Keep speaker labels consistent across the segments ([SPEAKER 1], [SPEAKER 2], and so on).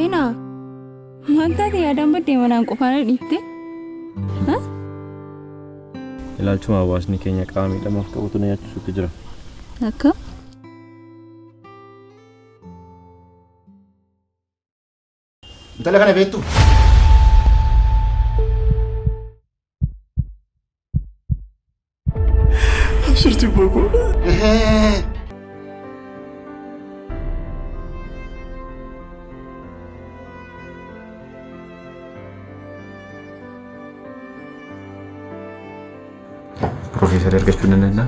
[SPEAKER 1] Seenaa maantaati yaadaan baddee manaan qofaana dhiifte?
[SPEAKER 2] Ilaalchuma hawaasni keenya qaama miidhamaaf qabutu na yaachisuutti jira.
[SPEAKER 1] Akka?
[SPEAKER 3] Intala kana beektu?
[SPEAKER 4] Asirti booko.
[SPEAKER 3] Profeesar argachuu dandeenya?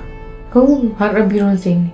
[SPEAKER 5] Har'a biiroon seenne.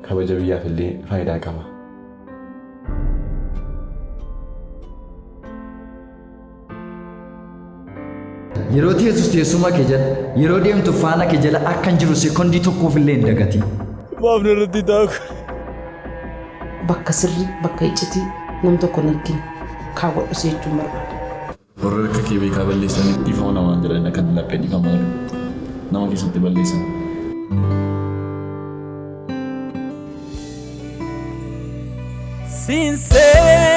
[SPEAKER 3] Kabaja biyyaaf illee faayidaa qaba.
[SPEAKER 6] Yeroo teessus teessuma kee jala, yeroo deemtu faana kee jala akkan jiru sekondii tokkoof illee hin dagati.
[SPEAKER 2] Maaf narratti taa'u.
[SPEAKER 5] Bakka sirrii, bakka iccitii nam tokko nagin kaawwadhu jechuun barbaada.
[SPEAKER 4] Warra akka kee beekaa balleessanii dhiifama namaan jiran akka laphee dhiifama nama keessatti balleessan.
[SPEAKER 7] Sincero.